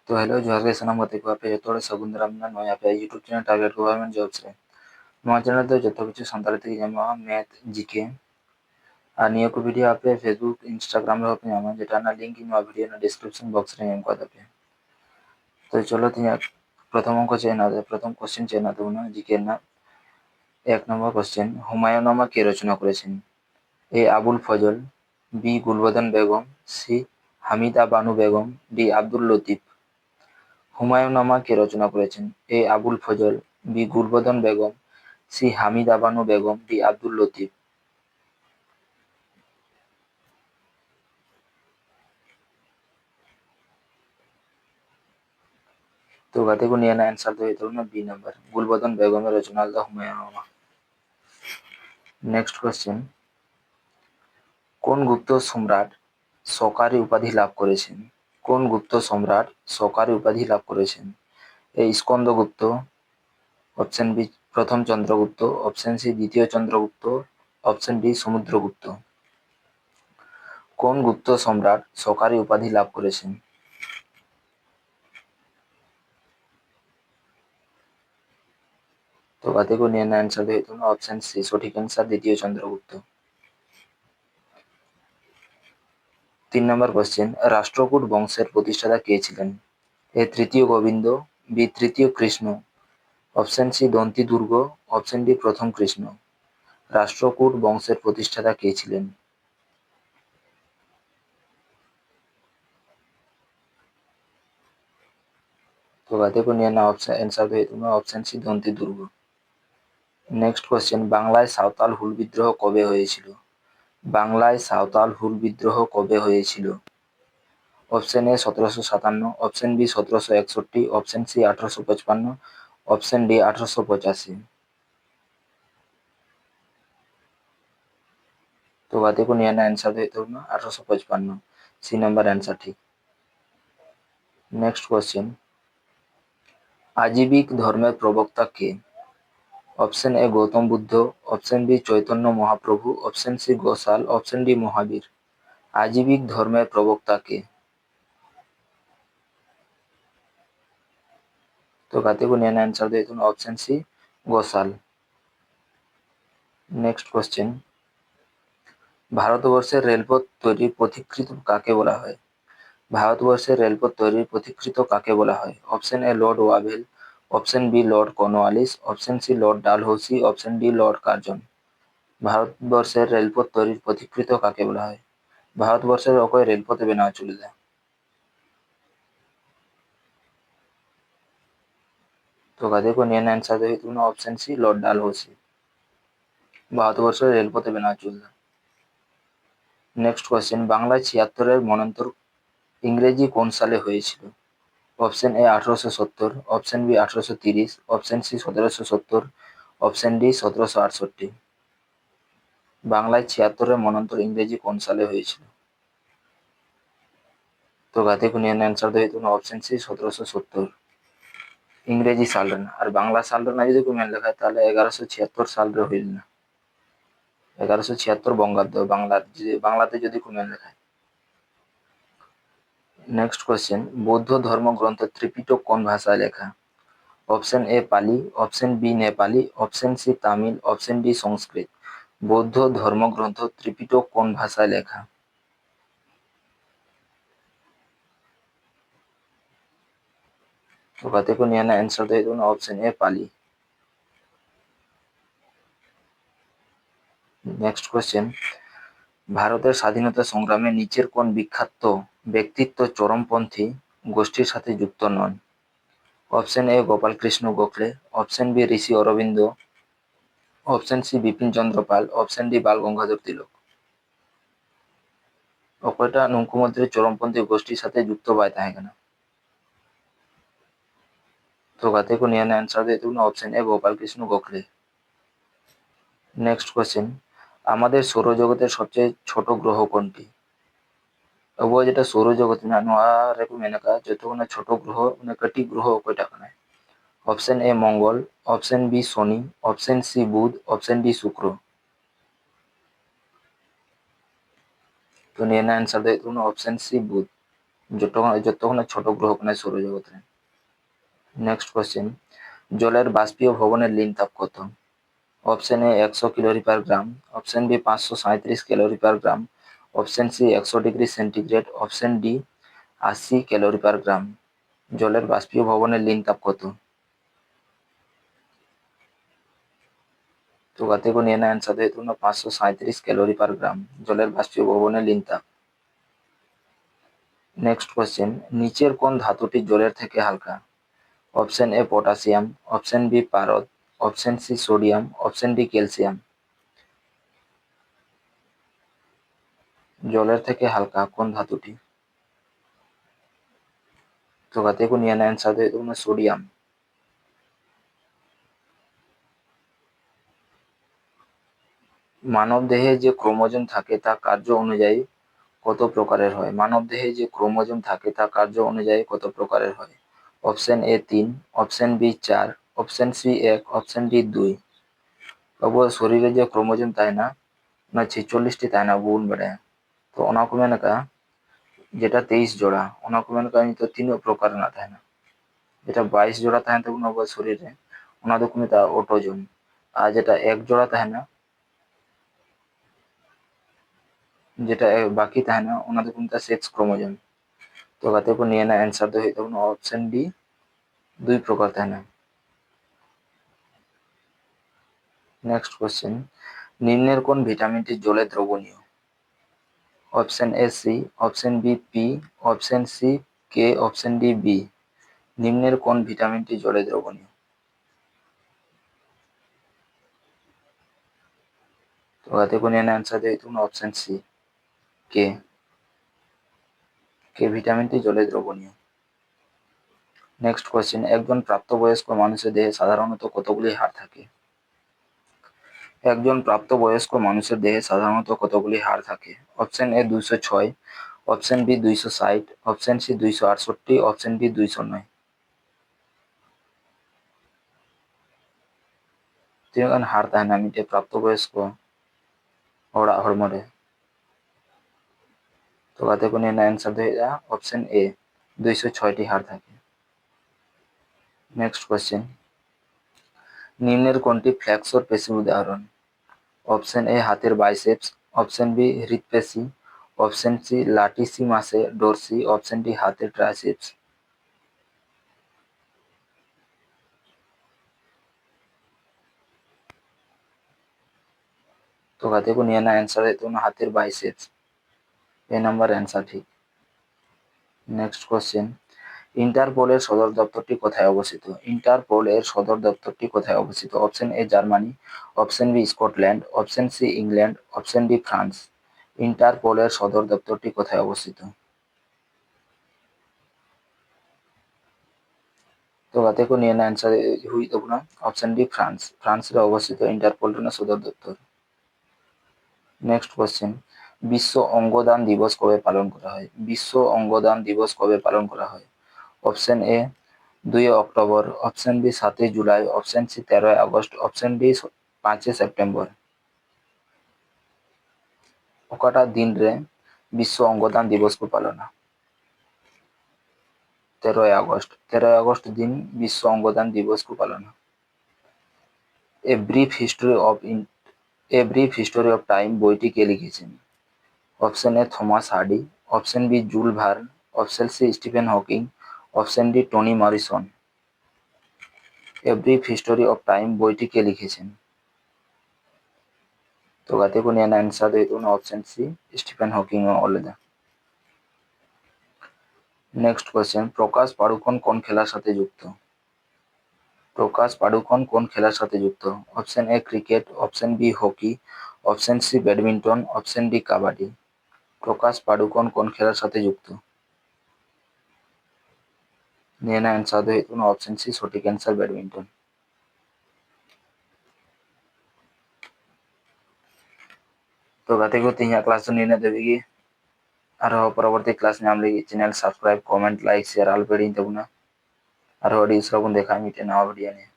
तो हेलो जोहार गे सानाम गाते को आपे जतो सगुन दाराम ना नया पे YouTube channel target government jobs रे नया चैनल तो जतो किछु सानताली ते जामा मैथ जीके আর নিয়ে को वीडियो आपे फेसबुक इंस्टाग्राम रे आपे जामा जेटा ना लिंक इन वीडियो ना डिस्क्रिप्शन बॉक्स रे एम कर दे। तो चलो तिया प्रथम अंक चेना दे प्रथम क्वेश्चन चेना दो ना जीके ना एक नंबर क्वेश्चन হুমায়ুন নামা কে রচনা করেছেন? A Abul Fazal, B Gulbadan Begum, C Hamida Banu Begum, D Abdul Latif. Humayun Nama কে রচনা করেছেন? A Abul Fazal, B Gulbadan Begum, C Hamida Banu Begum, D Abdul Latif. तो गाते को निया आंसर तो ये ना बी नंबर गुलबदन बेगमेर रचना दा হুমায়ুন নামা। नेक्स्ट क्वेश्चन কোন গুপ্ত সম্রাট সকারি উপাধি লাভ করেছেন? কোন গুপ্ত সম্রাট সকারি উপাধি লাভ করেছেন? এ স্কন্দগুপ্ত, অপশন বি প্রথম চন্দ্রগুপ্ত, অপশন সি দ্বিতীয় চন্দ্রগুপ্ত, অপশন ডি সমুদ্রগুপ্ত। কোন গুপ্ত সম্রাট সকারি উপাধি লাভ করেছেন? তো গাতে को নিয়ে आंसर दे तो ऑप्शन सी সঠিক आंसर দ্বিতীয় চন্দ্রগুপ্ত। 3 নম্বর কোশ্চেন রাষ্ট্রকূট বংশের প্রতিষ্ঠাতা কে ছিলেন? এ তৃতীয় গোবিন্দ, বি তৃতীয় কৃষ্ণ, অপশন সি দন্তি দুর্গ, অপশন ডি প্রথম কৃষ্ণ। রাষ্ট্রকূট বংশের প্রতিষ্ঠাতা কে ছিলেন? তো গাতে को নিয়ে ऑप्शन आंसर दे तो ऑप्शन सी দন্তি দুর্গ। নেক্সট কোশ্চেন বাংলায় সাঁওতাল হুল বিদ্রোহ কবে হয়েছিল? বাংলায় সাঁওতাল হুল বিদ্রোহ কবে হয়েছিল? Option A 1757, option B 1761, option C 1855, option D 1885। तो गाते को निया आंसर दे तो 1855 सी नंबर आंसर ठीक। नेक्स्ट क्वेश्चन आजीविक धर्मेर प्रवक्ता के? Option A Gautam Buddha, option B Chaitanya Mahaprabhu, option C Gosal, option D Mahavir. Ajivika धर्मेर प्रवक्ता के? तो गाते को निया आंसर दे तो option C Gosal. Next question ভারতবর্ষের রেলপথ তৈরির পথিকৃৎ কাকে বলা হয়? ভারতবর্ষের রেলপথ তৈরির পথিকৃৎ কাকে বলা হয়? Option A Lord Wavell, option B Lord Cornwallis, option C Lord Dalhousie, option D Lord Curzon. ভারতবর্ষের রেলপথ তৈরির পথিকৃৎ কাকে বলা হয়? ভারতবর্ষের অকয় রেলপথে বেনাওয়া চুলিদা। তো গাদে को নিয়ে आंसर दे तुम ऑप्शन सी लॉर्ड डालहौसी। ভারতবর্ষের রেলপথে বেনাওয়া চুলিদা। নেক্সট কোশ্চেন বাংলায় ৭৬-এর মন্বন্তর ইংরেজি কোন সালে হয়েছিল? Option A 1870, option B 1830, option C 1770, option D 1768। বাংলায় ৭৬-এর মন্বন্তর ইংরেজি কোন সালে হয়েছিল? তো গাতে को নিয়ে आंसर दे तुम ऑप्शन सी 1770 ইংরেজি সালরে না। আর বাংলা সালরে না যদি কোনো লেখা হয় তাহলে 1176 সালরে হইল না, 1176 বঙ্গাব্দ বাংলাতে যদি কোনো লেখা হয়। নেক্সট কোয়েশ্চেন বৌদ্ধ ধর্মগ্রন্থ ত্রিপিটক কোন ভাষায় লেখা? Option A Pali, option B Nepali, option C Tamil, option D Sanskrit. বৌদ্ধ ধর্মগ্রন্থ ত্রিপিটক কোন ভাষায় লেখা? तो गाते को निया आंसर दे दो option A Pali. Next question ভারতের স্বাধীনতা সংগ্রামে নিচের কোন বিখ্যাত ব্যক্তিত্ব চরমপন্থী গোষ্ঠীর সাথে যুক্ত নন? Option A Gopal Krishna Gokhale, option B Rishi Aurobindo, option C Bipin Chandra Pal, option D Bal Gangadhar Tilak. অকয়টা নুঙ্কু মধ্যে চরমপন্থী গোষ্ঠীর সাথে যুক্ত বাই তাহে কেনা? তো গাতে को নিয়ে आंसर दे तुम option A Gopal Krishna Gokhale. Next question আমাদের সৌরজগতের সবচেয়ে ছোট গ্রহ কোনটি? আবু যেটা সৌরজগৎ না নোয়া রেকু মেনকা যতগুলো ছোট গ্রহ মানে কটি গ্রহ কয়টা কানা? অপশন এ মঙ্গল, অপশন বি শনি, অপশন সি বুধ, অপশন ডি শুক্র। তো নিয়ে आंसर दे तुम ऑप्शन सी बुध। যতক্ষণ ছোট গ্রহ কানা সৌরজগৎ রে। নেক্সট কোশ্চেন, জলের বাষ্পীয় ভবনের লীন তাপ কত? Option A 100 calorie per gram, option B 537 calorie per gram, option C 100 degree centigrade, option D 80 calorie per gram. জলের বাষ্পীয় ভবনের লীন তাপ কত? তো গাতে को নিয়ে না आंसर दे तुमने 537 कैलोरी पर ग्राम জলের বাষ্পীয় ভবনের লীন তাপ। নেক্সট কোশ্চেন, নিচের কোন ধাতুটি জলের থেকে হালকা? Option A potassium, option B পারদ, option C sodium, option D calcium. জলের থেকে হালকা কোন ধাতুটি? তো গাতে को নিয়ে না आंसर दे तुमने সোডিয়াম। মানবদেহে যে ক্রোমোজোম থাকে তা কার্য অনুযায়ী কত প্রকারের হয়? মানবদেহে যে ক্রোমোজোম থাকে তা কার্য অনুযায়ী কত প্রকারের হয়? Option A 3, option B 4, option C 1, option D 2। ᱟᱵᱚ শরীরে যে ক্রোমোজোম তাহᱮᱱᱟ ᱚᱱᱟ 46টি তাহᱮᱱᱟ ᱵᱚᱱ ᱵᱟᱲᱟᱭᱟ। তো ᱚᱱᱟ ᱠᱚ ᱢᱮᱱ ᱟᱠᱟᱜᱼᱟ যেটা 23 জোড়া, ᱚᱱᱟ ᱠᱚ ᱢᱮᱱ ᱟᱠᱟᱜᱼᱟ ᱱᱤᱛᱚᱜ ᱛᱤᱱᱟᱹᱜ ᱯᱨᱚᱠᱟᱨ ᱨᱮᱱᱟᱜ ᱛᱟᱦᱮᱱᱟ? যেটা 22 জোড়া তাহᱮᱱ ᱛᱟᱵᱚᱱᱟ ᱟᱵᱚᱣᱟᱜ শরীর রে ᱚᱱᱟ ᱫᱚᱠᱚ ᱢᱮᱛᱟᱜᱼᱟ অটোজোম। আর যেটা 1 জোড়া তাহᱮᱱᱟ, যেটা বাকি তাহᱮᱱᱟ ᱚᱱᱟ ᱫᱚᱠᱚ ᱢᱮᱛᱟᱜᱼᱟ সেক্স ক্রোমোজোম। তো গাতে को নিয়ে না आंसर ᱫᱚ ᱦᱩᱭᱩᱜ ᱛᱟᱵᱚᱱᱟ অপশন ডি, 2 প্রকার তাহᱮᱱᱟ। নেক্সট কোশ্চেন, নিম্নের কোন ভিটামিনটি জলে দ্রবণীয়? Option A C, option B P, option C K, option D B. নিম্নের কোন ভিটামিনটি জলে দ্রবণীয়? তো গাতে को নিয়ে না आंसर दे तुम অপশন সি কে। কে ভিটামিনটি জলে দ্রবণীয়। নেক্সট কোশ্চেন, একজন প্রাপ্তবয়স্ক মানুষের দেহে সাধারণত কতগুলি হাড় থাকে? একজন প্রাপ্তবয়স্ক মানুষের দেহে সাধারণত কতগুলি হাড় থাকে? Option A 206, option B 260, option C 268, option D 209। ᱛᱤᱱᱟᱹᱜ ᱜᱟᱱ ᱦᱟᱲ ᱛᱟᱦᱮᱱᱟ ᱢᱤᱫᱴᱮᱡ ᱯᱨᱟপ্তবয়স্ক ᱦᱚᱲᱟᱜ ᱦᱚᱲᱢᱚ ᱨᱮ? তো গাতে को নিয়ে না आंसर दो है ऑप्शन ए 206টি হাড় থাকে। নেক্সট কোশ্চেন, নিম্নের কোনটি ফ্লেক্সর পেশির উদাহরণ? অপশন এ হাতের বাইসেপস, অপশন বি হৃৎপেশি, option C latissimus dorsi, option D হাতের ট্রাইসেপস। তো গাতে को নিয়ে না आंसर है तो হাতের বাইসেপস। এ নাম্বার आंसर ঠিক। নেক্সট কোশ্চেন, ইন্টারপোলের সদর দপ্তরটি কোথায় অবস্থিত? ইন্টারপোল এর সদর দপ্তরটি কোথায় অবস্থিত? Option A Germany, option B Scotland, option C England, option D France. Interpol এর সদর দপ্তরটি কোথায় অবস্থিত? তো গাতে को নিয়ে না आंसर হুই তাবনা অপশন ডি ফ্রান্স। ফ্রান্স রে অবস্থিত ইন্টারপোল এর সদর দপ্তর। নেক্সট কোশ্চেন, বিশ্ব অঙ্গদান দিবস কবে পালন করা হয়? বিশ্ব অঙ্গদান দিবস কবে পালন করা হয়? Option A 2 October, option B 7 July, option C 13 August, option D 5 September. ওকাটা দিন রে বিশ্ব অঙ্গদান দিবস কো পালন? 13 আগস্ট। 13 আগস্ট দিন বিশ্ব অঙ্গদান দিবস কো পালন। A brief history of time বইটি কে লিখেছেন? Option A Thomas Hardy, option B Jules Verne, option C Stephen Hawking, option D Toni Morrison. A brief history of time বইটি কে লিখেছেন? তো গাতে को নিয়ে না आंसर दे दो অপশন সি স্টিফেন হকিং অলদা। নেক্সট কোশ্চেন, প্রকাশ পাড়ুকোন কোন খেলার সাথে যুক্ত? প্রকাশ পাড়ুকোন কোন খেলার সাথে যুক্ত? Option A cricket, option B hockey, option C badminton, option D kabaddi. Prakash Padukone কোন খেলার সাথে যুক্ত? নিয়ে না आंसर दे दो অপশন সি সঠিক অ্যান্সার ব্যাডমিন্টন। তো গাতে को তিনটা ক্লাস নিয়ে দেবি আরো পরবর্তী ক্লাস নাম লাগি channel subscribe comment like share আল পেড়িং তাবনা আরো অডিও শ্রবণ দেখা মিটে নাও ভিডিও নিয়ে।